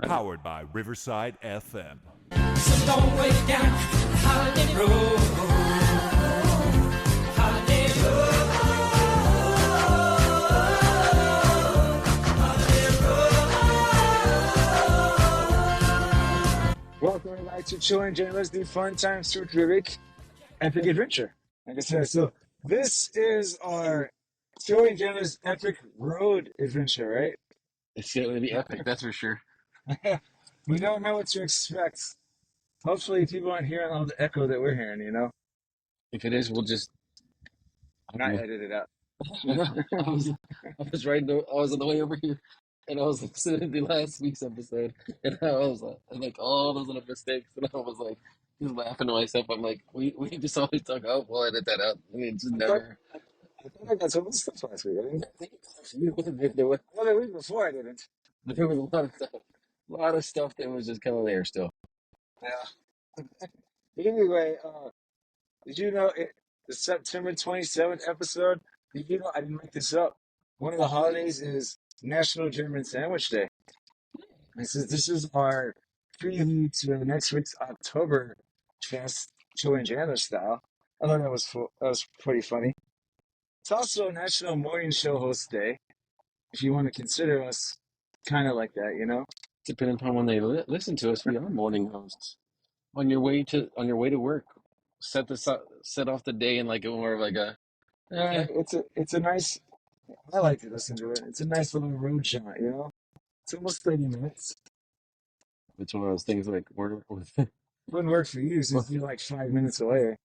Powered by Riverside FM. So don't wait down the holiday road. Holiday road. Holiday road. Welcome back to Chilling Jailers, the fun time search Rubik epic adventure. Like I said, so this is our Chilling Jailers epic road adventure, right? It's going to be epic, that's for sure. We don't know what to expect. Hopefully, people aren't hearing all the echo that we're hearing, you know? If it is, we'll just. I Not don't edit it out. know. I was on the way over here, and I was listening to the last week's episode, and I was like, all those little mistakes, and I was like, just laughing to myself. I'm like, we just always talk, oh, we'll edit that out, and it just I thought, never. I thought I got some of the stuff last week. I didn't. There was, Well, the week before I didn't. there was a lot of stuff that was just kind of there still. Yeah. Anyway, did you know the September 27th episode? Did you know I didn't make this up? One of the holidays is National German Sandwich Day. This is our preview to next week's Oktoberfest Chilling Janitor style. I thought that was pretty funny. It's also National Morning Show Host Day, if you want to consider us kind of like that, you know? Depending upon when they listen to us, we are morning hosts. On your way to work, set off the day in like a more of like a. Yeah, it's a nice. I like to listen to it. It's a nice little road shot, you know? It's almost 30 minutes. It's one of those things like we're. Wouldn't work for you since you're like 5 minutes away.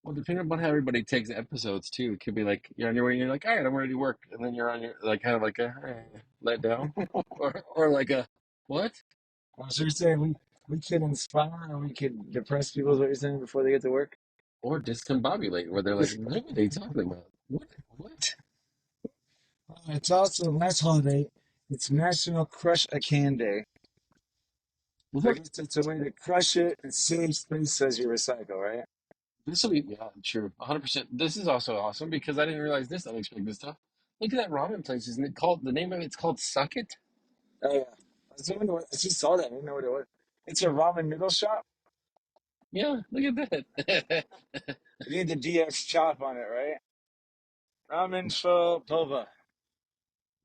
Well, depending upon how everybody takes episodes too, it could be like you're on your way and you're like, all right, I'm ready to work, and then you're on your like kind of like a let down, or like a what? So you're saying we can inspire or we can depress people is what you're saying before they get to work? Or discombobulate, where they're like, what are they talking about? What? It's also last holiday. It's National Crush a Can Day. So I What? guess it's a way to crush it and save space as you recycle, right? This will be yeah, true, 100%. This is also awesome because I didn't realize this unexpected stuff. Look at that ramen place, isn't it called? The name of it's called Suck It. Oh yeah. I just saw that. I didn't know what it was. It's a ramen noodle shop. Yeah, look at that. You need the DX chop on it, right? Ramen pho boba.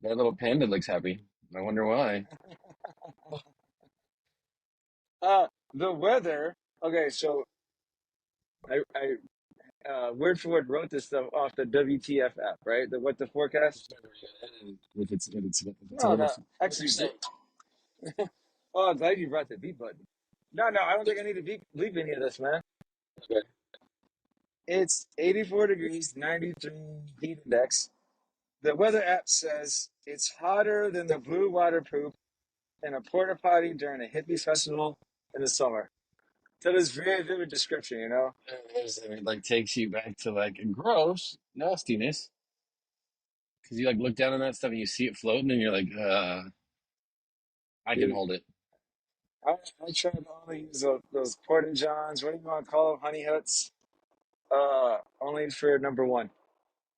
That little panda looks happy. I wonder why. The weather. Okay, so I word for word wrote this stuff off the WTF app, right? The what the forecast? If it's a No, little. no. Actually, oh, I'm glad you brought the beep button. No, no, I don't think I need to bleep any of this, man. Okay. It's 84 degrees, 93 heat index. The weather app says it's hotter than the blue water poop in a porta potty during a hippie festival in the summer. That is very vivid description, you know? And it like takes you back to like gross nastiness because you like look down on that stuff and you see it floating and you're like, I can Dude, hold it. I tried to only use those porta johns, what do you want to call them, honey huts? Only for number one.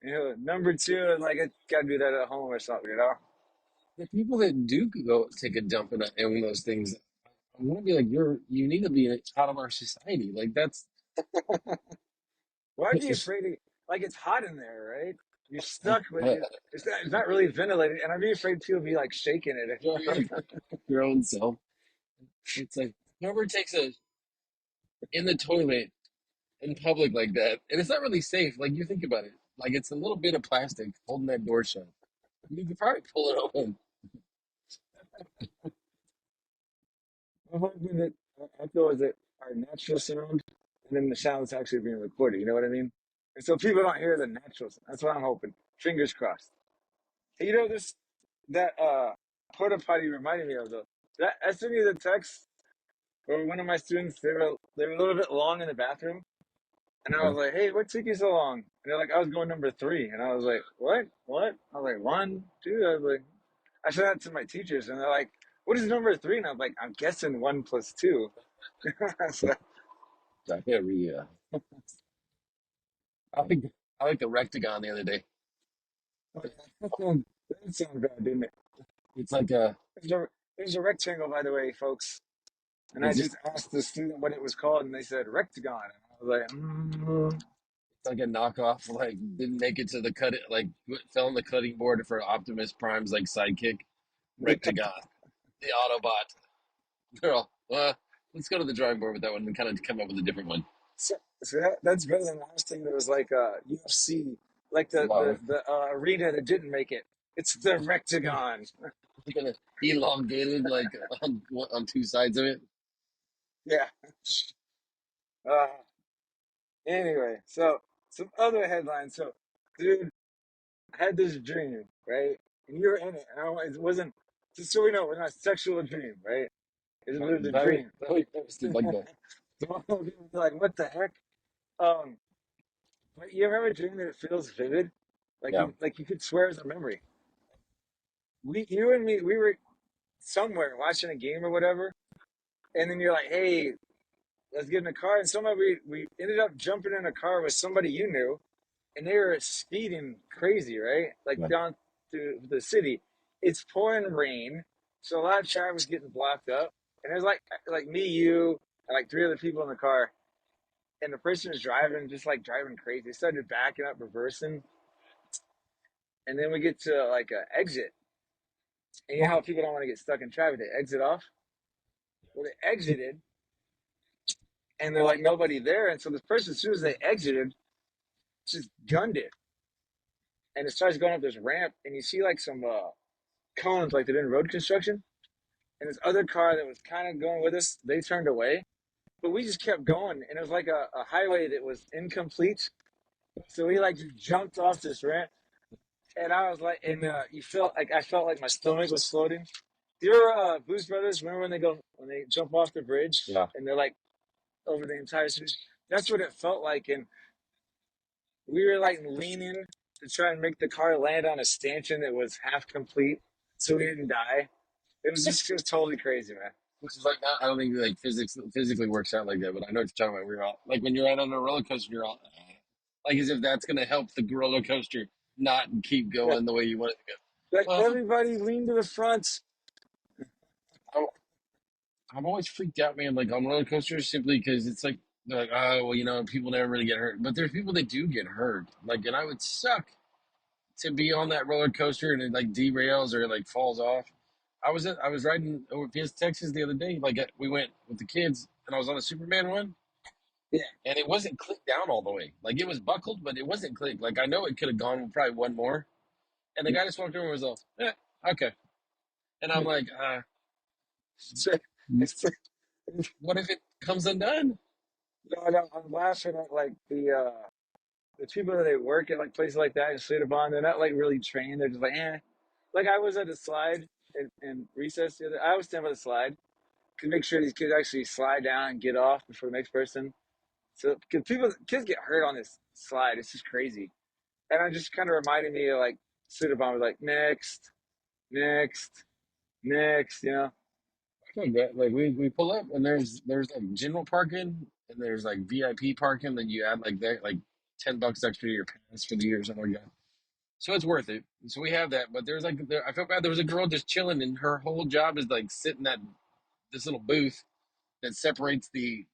You know, number two, like I gotta do that at home or something, you know? The people that do go take a dump in one of those things, I want to be like, you need to be out of our society. Like that's Why are you afraid of, like it's hot in there, right? You're stuck with it. It's not really ventilated, and I'd be afraid people be like shaking it. your own self. It's like whoever takes a in the toilet in public like that, and it's not really safe. Like you think about it, like it's a little bit of plastic holding that door shut. You could probably pull it open. I'm hoping that I feel as it our natural sound, and then the sound's actually being recorded. You know what I mean? And so people don't hear the natural sound. That's what I'm hoping. Fingers crossed. Hey, you know this that porta potty reminded me of though. That I sent you the text where one of my students they were a little bit long in the bathroom, and I Okay. was like, "Hey, what took you so long?" And they're like, "I was going number three," and I was like, "What? What?" I was like, "One, two." I was like, I said that to my teachers, and they're like, "What is number three?" And I'm like, "I'm guessing one plus two." So, So I like I like the rectagon the other day. that sounded bad, didn't it? It's like a It's never- There's a rectangle, by the way, folks. And I It's just just asked the student what it was called, and they said rectagon. And I was like, it's like a knockoff. Like didn't make it to the cut. It like fell on the cutting board for Optimus Prime's like sidekick, yeah. Rectagon, the Autobot. Girl, let's go to the drawing board with that one and kind of come up with a different one. So that's better than the last thing that was like UFC, like Wow, the arena that didn't make it. It's the rectagon. kind of elongated like on two sides of it. Yeah. Uh, anyway, so some other headlines. So, dude, I had this dream, right? And you were in it. And it wasn't, just so we know, we're not sexual dream, right? It was a Very, dream. very posted like that. So people be like, what the heck? Um, but you ever have a dream that it feels vivid? Yeah, Like you could swear it's a memory. You and me, we were somewhere watching a game or whatever, and then you're like, hey, let's get in a car. And somehow we ended up jumping in a car with somebody you knew, and they were speeding crazy, right? Like yeah. down through the city. It's pouring rain, so a lot of traffic's getting blocked up. And there's like me, you, and like three other people in the car, and the person is driving, just like driving crazy. They started backing up, reversing, and then we get to like a exit. And you know how people don't want to get stuck in traffic, they exit off. Well, they exited, and they're like nobody there, and so this person, as soon as they exited, just gunned it, and it starts going up this ramp, and you see like some cones like they're in road construction. And this other car that was kind of going with us, they turned away. But we just kept going, and it was like a highway that was incomplete. So we like just jumped off this ramp, and I was like, and you felt like I felt like my stomach was floating. Do you remember Blues Brothers? Remember when they jump off the bridge Yeah. and they're like over the entire city? That's what it felt like, and we were like leaning to try and make the car land on a stanchion that was half complete, so we didn't die. It was totally crazy, man. Which is like not, I don't think like physics physically works out like that, but I know what you're talking about. We're all like when you're out on a roller coaster, you're all like as if that's gonna help the roller coaster not keep Yeah. going the way you want it to Like go. everybody lean to the front. I'm, I'm always freaked out, man. Like on roller coasters, simply because it's like they're like, oh well, people never really get hurt, but there's people that do get hurt. Like, and I would suck to be on that roller coaster and it like derails or it like falls off. I was riding over past Texas the other day. Like we went with the kids, and I was on a Superman one, Yeah. and it wasn't clicked down all the way. Like it was buckled, but it wasn't clicked. Like I know it could have gone probably one more. And the guy just walked over and was all, okay. And I'm like, It's, it's, what if it comes undone? no, I'm laughing at like the people that they work at like places like that in Cinnabon. They're not like really trained. They're just like, eh. Like I was at a slide in recess the other. I always stand by the slide to make sure these kids actually slide down and get off before the next person. So because kids get hurt on this slide, it's just crazy. And I just kind of reminded me of like Cinnabon was like next, next, next. Like that. Like we pull up and there's like general parking and there's like VIP parking that you add like that like $10 extra to your pass for the year or something like that. So it's worth it. So we have that, but there's like I felt bad. There was a girl just chilling, and her whole job is like sit in this little booth that separates the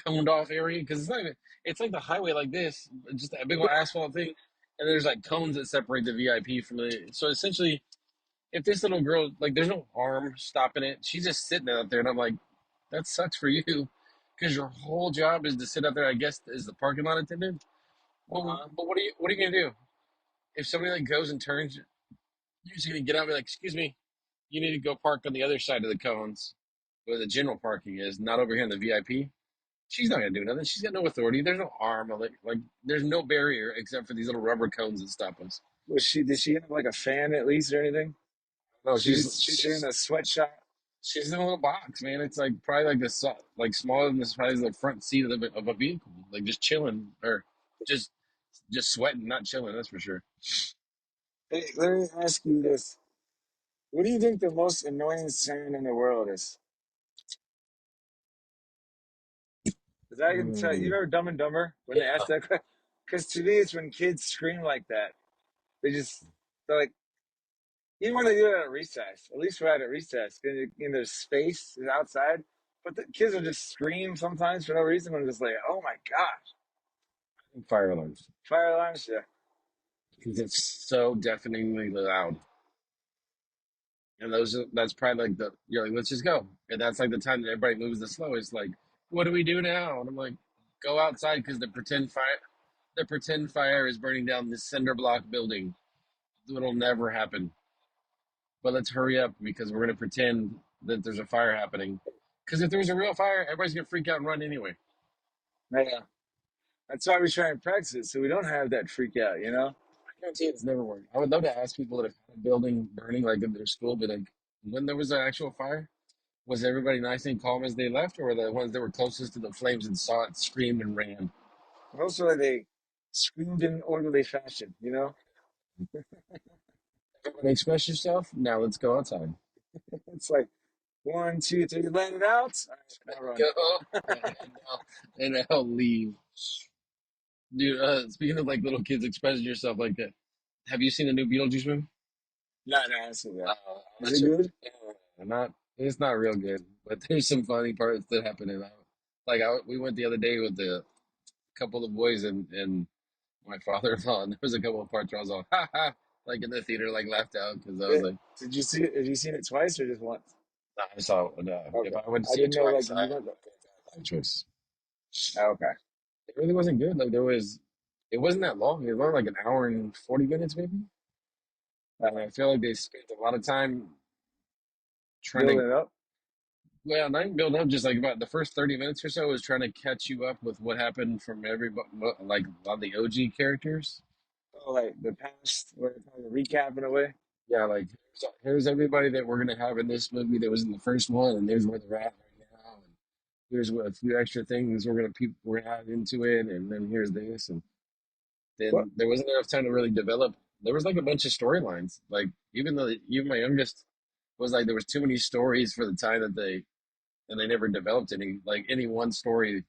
coned off area because it's not even. It's like the highway like this, just a big old asphalt thing, and there's like cones that separate the VIP from the. So essentially, if this little girl like, there's no arm stopping it. She's just sitting out there, and I'm like, that sucks for you, because your whole job is to sit out there. I guess as the parking lot attendant. Well, Uh-huh. but what are you gonna do if somebody like goes and turns? You're just gonna get out and be like, excuse me, you need to go park on the other side of the cones where the general parking is, not over here in the VIP. She's not gonna do nothing. She's got no authority. There's no arm. Like there's no barrier except for these little rubber cones that stop us. Did she have like a fan at least or anything? No, She's in a sweatshop. she's in a little box, man. It's like probably like like smaller than the size of the front seat of a vehicle, like just chilling or just just sweating, not chilling. That's for sure. Hey, let me ask you this. What do you think the most annoying sound in the world is? Because I can tell you, Mm, remember Dumb and Dumber when they yeah. asked that question? Because to me, it's when kids scream like that. They just, they're like, even when they do it at recess, at least we're at recess, in there's space is outside, but the kids will just scream sometimes for no reason. I'm just like, oh my gosh, Fire alarms. fire alarms, yeah. Because it's so deafeningly loud. And that's probably like you're like, let's just go. And that's like the time that everybody moves the slowest. Like, what do we do now? And I'm like, go outside because the pretend fire is burning down this cinder block building. It'll never happen. But let's hurry up because we're gonna pretend that there's a fire happening. Because if there was a real fire, everybody's gonna freak out and run anyway. Yeah, that's why we try and practice it so we don't have that freak out, you know? I guarantee it's never worked. I would love to ask people that have had a building burning like in their school, but like when there was an actual fire, was everybody nice and calm as they left, or were the ones that were closest to the flames and saw it screamed and ran? Also, they screamed in orderly fashion, you know? Everybody express yourself. Now let's go outside. It's like one, two, three, let it out. All right, now run. Go and now leave, dude. Speaking of like little kids expressing yourself like that, have you seen the new Beetlejuice movie? No, no, I see that. Is That's it good? not. It's not real good, but there's some funny parts that happen in that. We went the other day with the couple of boys and my father-in-law, and there was a couple of parts where I was all ha ha, like in the theater, like laughed out because I was It, like, did you see it? Have you seen it twice or just once? nah, I saw it. If Okay. I would I see it didn't know, like, twice, if I you have went. a bad choice. Oh, okay. It really wasn't good. It wasn't that long. It was only like an hour and 40 minutes maybe. And I feel like they spent a lot of time trying to, Building it up. well, not even build up, just like about the first 30 minutes or so was trying to catch you up with what happened from everybody, like a lot of the OG characters. Oh, like the past, where it's kind of a recap in a way. Yeah, like here's everybody that we're gonna have in this movie that was in the first one, and here's where they're at right now, and here's what a few extra things we're gonna add into it, and then here's this, and What? then there wasn't enough time to really develop. There was like a bunch of storylines. Like even my youngest was like there was too many stories for the time that they never developed any one story.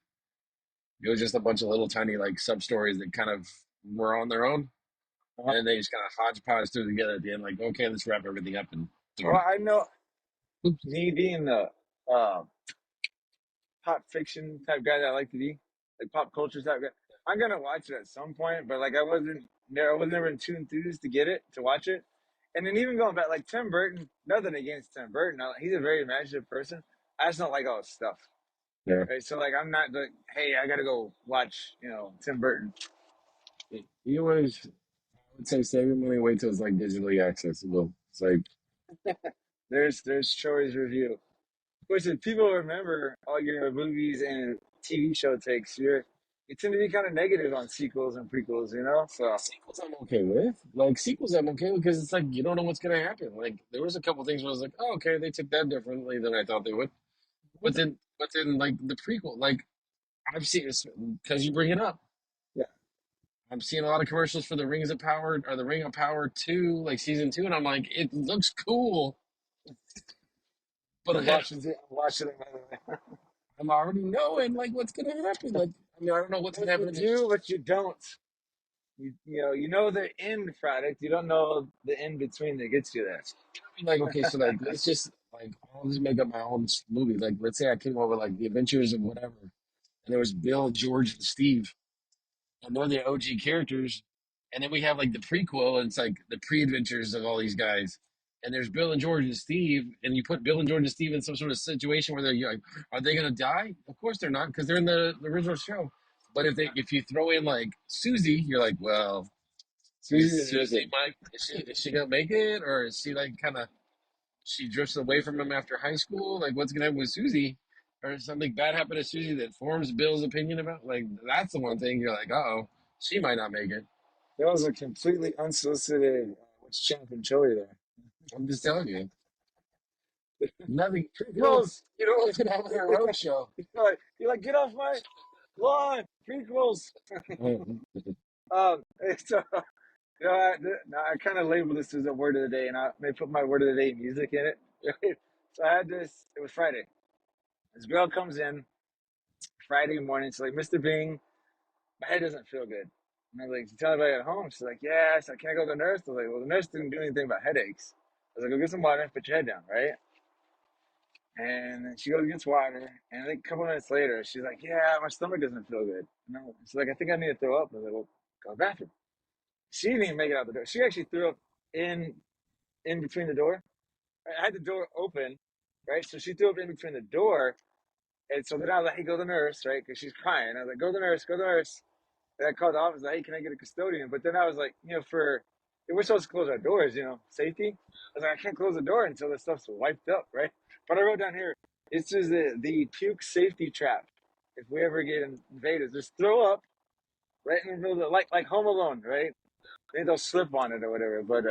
It was just a bunch of little tiny like sub stories that kind of were on their own, Uh, and they just kind of hodgepodge through together at the end. Like, okay, let's wrap everything up and well, darn it. I know Oops. me being the uh, pop fiction type guy that I like to be, like pop culture type guy. I'm gonna watch it at some point, but like I wasn't there. I was never too enthused to get it to watch it. And then even going back, like Tim Burton, nothing against Tim Burton. He's a very imaginative person. I just don't like all his stuff. Yeah. Right? So like I'm not like, hey, I gotta go watch, Tim Burton. You always, I would say, save your money, wait till it's like digitally accessible. It's like, There's Troy's review. Which if people remember all your movies and TV show takes, you tend to be kind of negative on sequels and prequels, you know? So sequels I'm okay with. Like, sequels I'm okay with because it's like, you don't know what's going to happen. Like, there was a couple things where I was like, oh, okay, they took that differently than I thought they would. But then, like, the prequel, like, I've seen this because you bring it up. yeah. I'm seeing a lot of commercials for the Rings of Power or the Ring of Power 2, like season 2, and I'm like, it looks cool, but I'm watching it by the way. I'm already knowing like what's gonna happen. Like, I mean, I don't know what's gonna But you happen in do, this. but you don't. You know the end product. You don't know the in between that gets you there. I mean, like, okay, so like, let's just like, I'll just make up my own movie. Like, let's say I came over like the Adventures of whatever, and there was Bill, George, and Steve, and they're the OG characters, and then we have like the prequel, and it's like the pre-adventures of all these guys. And there's Bill and George and Steve, and you put Bill and George and Steve in some sort of situation where you're like, are they gonna die? Of course they're not, because they're in the original show. But if you throw in like Susie, you're like, well, Susie is Susie missing. might is she gonna make it, or is she like kind of she drifts away from him after high school? Like, what's gonna happen with Susie? Or something bad happen to Susie that forms Bill's opinion about? Like, that's the one thing you're like, oh, she might not make it. That was a completely unsolicited what's champion Joey there. I'm just telling you, nothing. Prequels. You don't even have a road show. You're like, get off my lawn. Prequels. It's I kind of label this as a word of the day, and I may put my word of the day music in it. So I had this. It was Friday. This girl comes in Friday morning. She's like, Mr. Bing, my head doesn't feel good. And I was like, you tell anybody at home? She's like, yeah. So can I go to the nurse? I was like, well, the nurse didn't do anything about headaches. was like, go get some water, put your head down, right? And then she goes and gets water, and I think a couple minutes later, she's like, yeah, my stomach doesn't feel good. No, she's like, I think I need to throw up. I was like, well, go to the bathroom. She didn't even make it out the door. She actually threw up in in between the door. I had the door open, right? So she threw up in between the door, and so then I was like, hey, go to the nurse, right? Because she's crying. I was like, go to the nurse, go to the nurse. And I called the office, like, hey, can I get a custodian? But then I was like, we're supposed to close our doors, safety. I was like, I can't close the door until the stuff's wiped up, right? But I wrote down here, this is the puke safety trap. If we ever get invaded, just throw up right in the middle of like Home Alone, right? Maybe they'll slip on it or whatever. But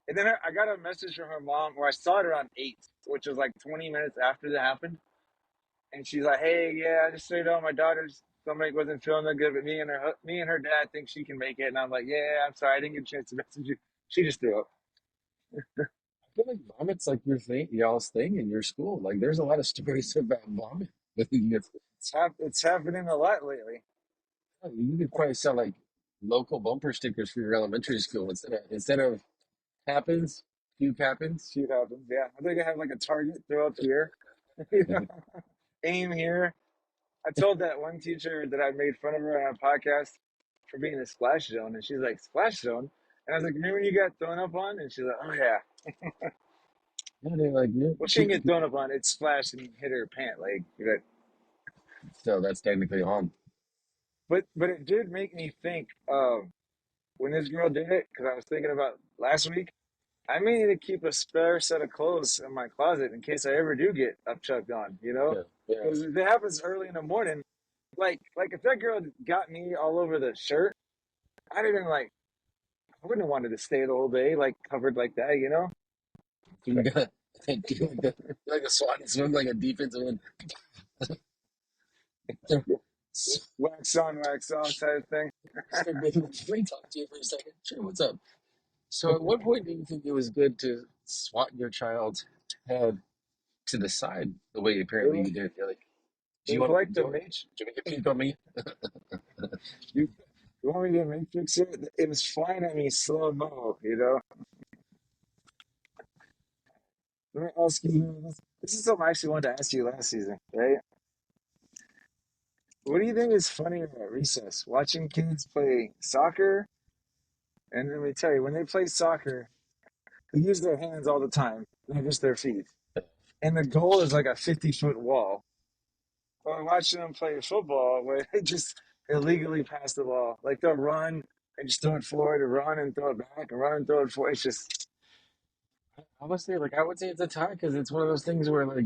and then I got a message from her mom, where I saw it around 8, which was like 20 minutes after that happened. And she's like, "Hey, yeah, just so you know, my daughter's stomach wasn't feeling that good, but me and her dad think she can make it." And I'm like, "Yeah, I'm sorry, I didn't get a chance to message you." She just threw up. I feel like vomit's like your thing, y'all's thing in your school. Like, there's a lot of stories about vomit. It's happening a lot lately. You could probably sell like local bumper stickers for your elementary school instead of happens, puke happens. Shit happens. Yeah, I think I have like a target. Throw up here. You know, aim here. I told that one teacher that I made fun of her on a podcast for being a splash zone, and she's like, "Splash zone?" And I was like, "Remember when you got thrown up on?" And she's like, "Oh yeah." Yeah, they're like, yeah, Well, she didn't get thrown up on. It splashed and hit her pant leg. so that's technically on. But it did make me think of when this girl did it, because I was thinking about last week. I may need to keep a spare set of clothes in my closet in case I ever do get upchucked on, Yeah, yeah. Because if it happens early in the morning, like if that girl got me all over the shirt, I'd have been like, I wouldn't have wanted to stay the whole day like covered like that. So you gotta do like a SWAT and swim like a defensive end. Wax on, wax off type thing. Let me talk to you for a second. Sure, what's up? So, at what point do you think it was good to swat your child's head to the side the way It apparently was, you did? You're like, it do you was want like do the you want, Matrix. do you want to puke on me? You, you want me to Matrix it? It was flying at me slow mo. Let me ask you this is something I actually wanted to ask you last season, right? What do you think is funnier at recess? Watching kids play soccer, and let me tell you, when they play soccer, they use their hands all the time, not just their feet. And the goal is like a 50-foot wall. Or watching them play football, where they just illegally pass the ball. Like they'll run and just throw it forward, or run and throw it back, and run and throw it forward. It's just Honestly, like I would say it's a tie because it's one of those things where like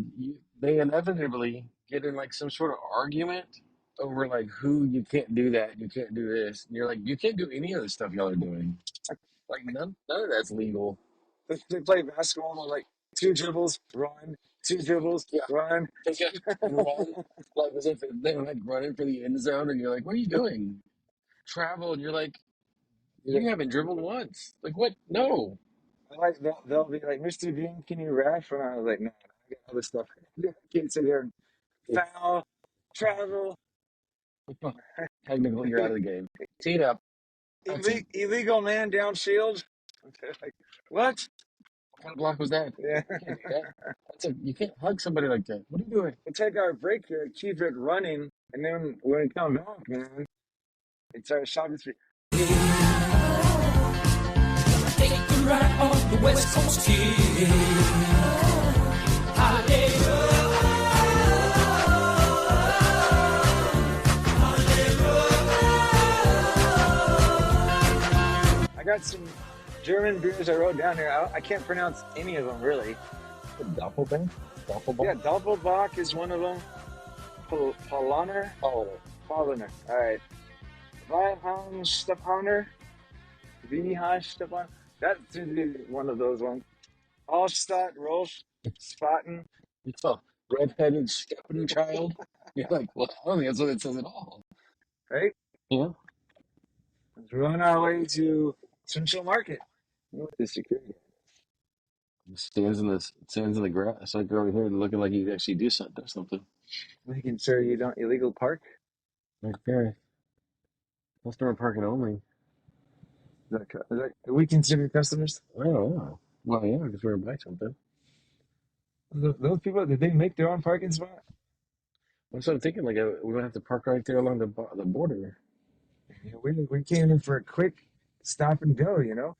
they inevitably get in like some sort of argument over like who you can't do that, you can't do this, and you're like you can't do any of the stuff y'all are doing. Like none of that's legal. they play basketball. They're like two dribbles, run, two dribbles, Yeah, run. take it and run like as if they're like running for the end zone, and you're like, what are you doing? Travel, and you're like, You you haven't dribbled once. Like what? No. like they'll be like, Mr. Green, can you ref? And I was like, no, I got other stuff. I can't sit here and foul, travel, Technically, you're out of the game. Tee it up. That's it. illegal man downfield. Like, what? What kind of block was that? Yeah. You can't do that. You can't hug somebody like that. What are you doing? We'll take our break here, keep it running, and then when we come back, man, it's our shopping spree. Take you right on the West Coast here. I got some German beers I wrote down here. I can't pronounce any of them really. Doppelbank? Yeah, Doppelbank? Doppelbock is one of them. Paulaner? Oh, Paulaner. All right. Weihenstephaner? Weihenstephaner? That seems to be one of those ones. Allstadt, Rolf, Spaten, you saw red-headed shepherd child. You're like, well, I don't think that's what it says at all. right? Yeah. Let's run our way to Central Market. With the security. Stands in the grass like over here looking like you actually do something. Making sure you don't illegal park. Right there. Customer parking only. Are we considered customers? I don't know. Well, yeah, because we're gonna buy something. Those people, did they make their own parking spot? So I'm thinking, like, we're gonna have to park right there along the border. Yeah, we came in for a quick stop and go, you know?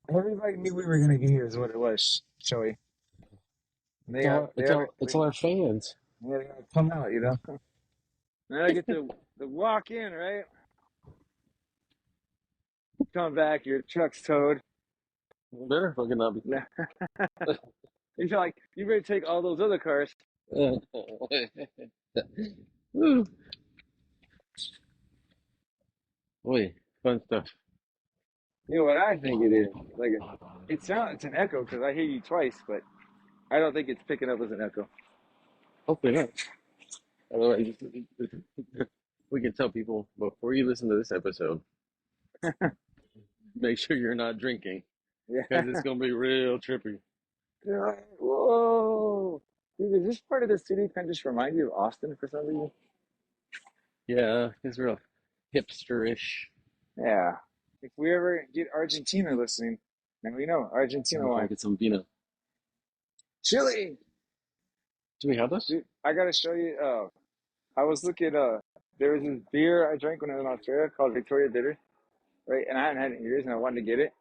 Everybody knew we were gonna be here is what it was, Joey. It's all, They it's gotta, all, it's all our fans. they gotta come out, you know? Then I get to walk in, right? Come back, your truck's towed. Better fucking not be. You're like, you better take all those other cars. Woo. Boy, fun stuff. You know what I think it is? Like, it's an echo because I hear you twice, but I don't think it's picking up as an echo. Hopefully not. Otherwise, we can tell people before you listen to this episode, make sure you're not drinking because Yeah. it's gonna be real trippy. You're like, whoa. Dude, does this part of the city kind of just remind you of Austin for some reason? Yeah, it's real hipsterish. Yeah. If we ever get Argentina listening, then we know Argentina We'll wine. get some vino. Chile! Do we have this? Dude, I gotta show you. I was looking. There was this beer I drank when I was in Australia called Victoria Bitter, right? And I hadn't had it in years, and I wanted to get it.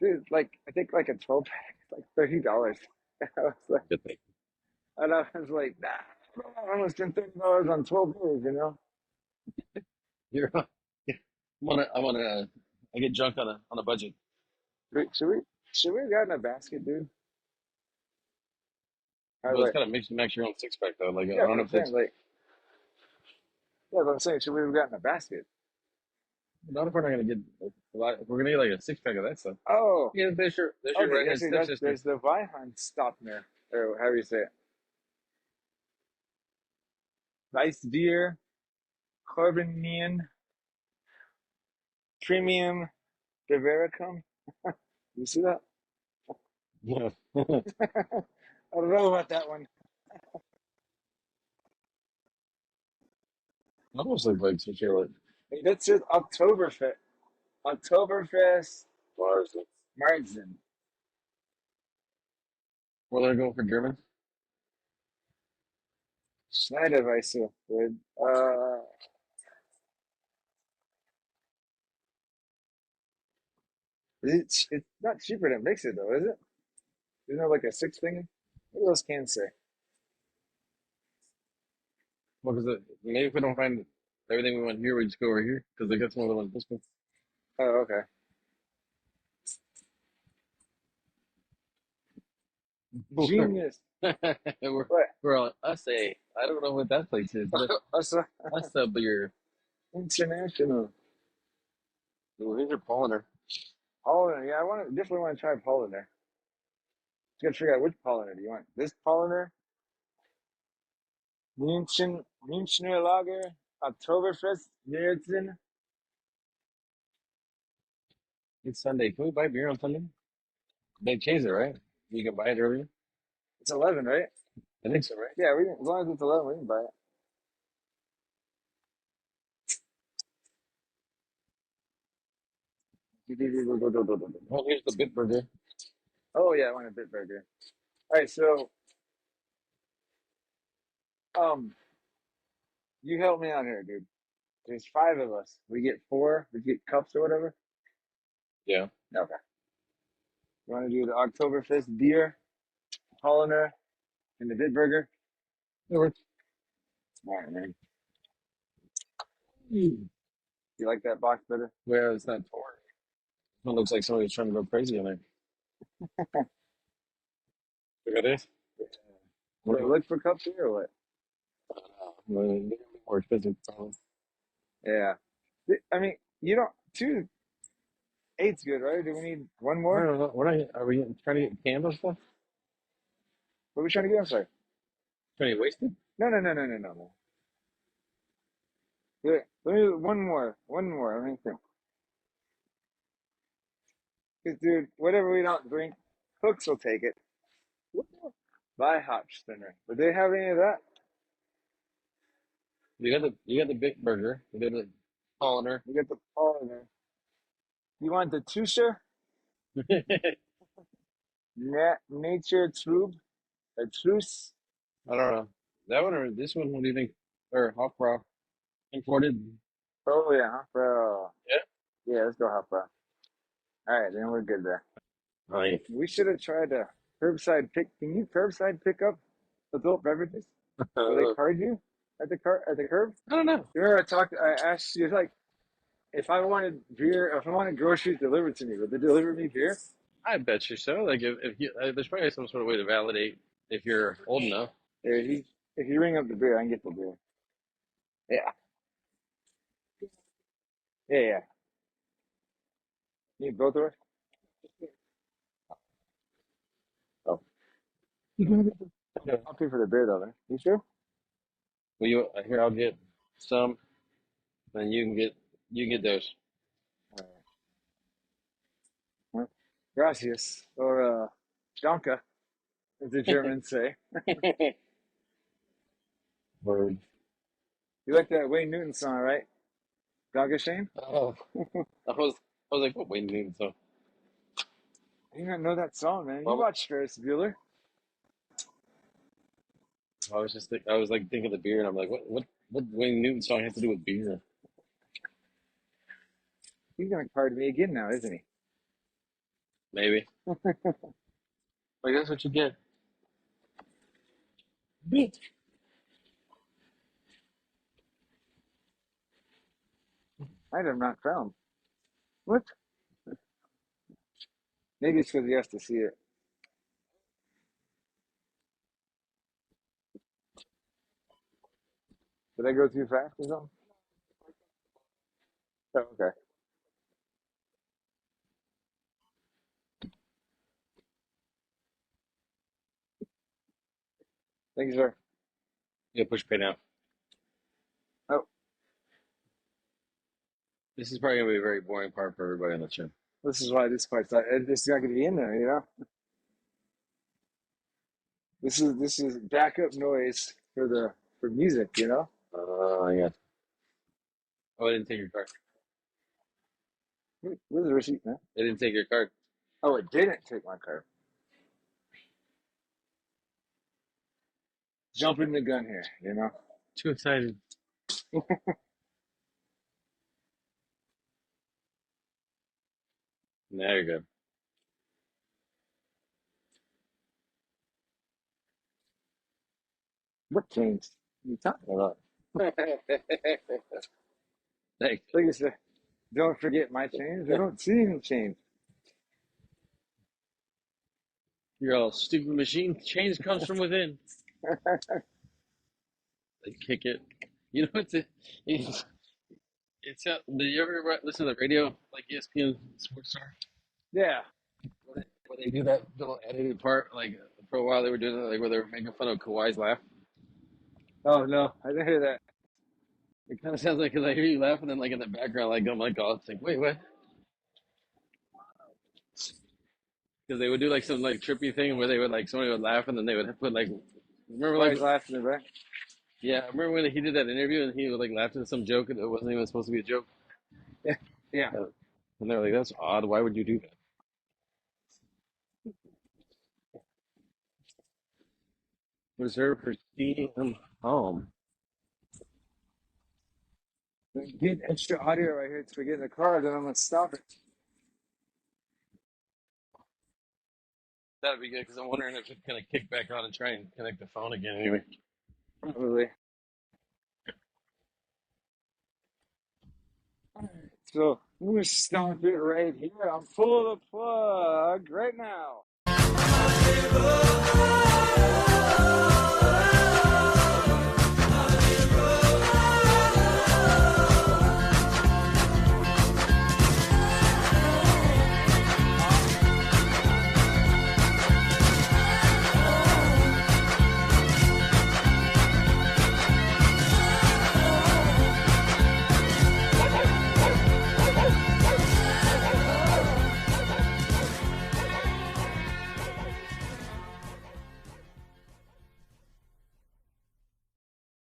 Dude, like I think like a 12 pack, it's like $30. I was like, Good thing. and I was like, nah, bro, I'm gonna spend $30 on 12 beers, you know? You're. I get drunk on a budget. Wait, should we have gotten a basket, dude? I was Well, it's like, kind of makes your own six pack though. Like I yeah, don't but know I'm if saying it's like, yeah, but I'm saying should we have gotten a basket? not if we're not gonna get a lot. We're gonna get like a six pack of that stuff. Oh, Yeah, there's oh, your yeah, redhead see, that's stepsister. there's the Weihan stop there, or however you say it. Nice beer, Carbonian, Premium, Bevericum. You see that? Yeah. I don't know about that one. Almost like some Charlotte. Hey, that's just Oktoberfest. Oktoberfest, Bars. Marzen. Well, they're going for German. Schneiderweisse. Good. It's not cheaper to mix it though, is it? Isn't it like a six thing? What else can say? Well, because maybe if we don't find everything we want here, we just go over here because they got some other ones this one. Oh, okay. Genius. we're What? we're on USA. I don't know what that place is, but Also, that's a beer. international. Well, here's your polliner. Polliner. Yeah, definitely want to try Polliner. Just gotta figure out which Polliner do you want. This Polliner, Münchner Lager, Oktoberfest, Märzen. It's Sunday. Can we buy beer on Sunday? They changed it, right? You can buy it earlier. It's 11, right? I think so, right? Yeah, as long as it's 11, we can buy it. Well, here's the Bitburger. Oh yeah, I want a Bitburger. All right, so um, you help me out here, dude. There's five of us. We get four. We get cups or whatever. Yeah. Okay. You want to do the Oktoberfest beer, Polliner, and the Bitburger? It works. All right, man. You like that box better? Well, it's not four. It looks like somebody's trying to go crazy on there. Look at this. What, look for cups here or what? They're gonna be more expensive. Probably. Yeah. I mean, you don't. Two, eight's good, right? Do we need one I more? don't know. Are we trying to get canned or stuff? What are we trying to get? I'm sorry. Trying to get wasted? No. Yeah, let me one more. One more. Let me think. 'Cause, dude, whatever we don't drink, Hooks will take it. Buy Hopsteiner. Would they have any of that? You got the Bitburger. You got the Polliner. We got the Polliner. You want the Tusha? Nature Trube, a truce. I don't know. That one or this one? What do you think? Or Hofbrau imported? Oh yeah, huh, bro. Yeah. Yeah, let's go hop, bro. All right, then we're good there. Right. We should have tried to curbside pick. Can you curbside pick up adult beverages? Will they I card you at the curb? don't know. Remember I asked you like if I wanted beer, if I wanted groceries delivered to me, would they deliver me beer? I bet you so. Like if you, there's probably some sort of way to validate if you're old enough. If you ring up the beer, I can get the beer. Yeah, yeah. Need both of us? Oh, Yeah. I'll pay for the beer though, man. You sure? Well, you here? I'll get some, and you can get those. All right. Well, gracias or danke, as the Germans say. Word. You like that Wayne Newton song, right? Gaga Shane? Oh, I was like, what? Wait a minute. So You don't know that song, man. You well, watch Ferris Bueller. I was like thinking of the beer, and I'm like, what Wayne Newton song has to do with beer? He's gonna card me again now, isn't he? Maybe. Like that's what you get. I have not found. What? Maybe it's because he has to see it. Did I go too fast or something? Oh, okay. Thank you, sir. Yeah, push pay now. Oh, This is probably gonna be a very boring part for everybody on the show. this is why this part's not. It's not gonna be in there, you know. This is backup noise for music, you know. Yeah. Oh, I didn't take your card. Where's the receipt, man? They didn't take your card. Oh, it didn't take my card. Jumping the gun here, you know. Too excited. Now you're good. What changed? What are you talking about? Thanks. Like I said, don't forget my change. I don't see any change. You're all stupid machine. Change comes from within. They kick it. You know what's it's did you ever listen to the radio like ESPN Sports Star? Yeah. Where they do that little edited part, like for a while they were doing it, like where they were making fun of Kawhi's laugh. Oh no, I didn't hear that. It kind of sounds like 'cause I hear you laughing, and like in the background, like I'm like, oh, it's like, wait, what? Because they would do like some like trippy thing where they would like somebody would laugh, and then they would put like, remember Why like he's laughing in the back? yeah, I remember when he did that interview and he would like laughed at some joke and it wasn't even supposed to be a joke, Yeah. Yeah. and they were like, that's odd. Why would you do that? Reserve for seeing home. Get extra audio right here to get in the car, then I'm gonna stop it. That'd be good because I'm wondering if it's gonna kick back on and try and connect the phone again. Anyway, Probably. So I'm gonna stop it right here. I'm full of the plug right now.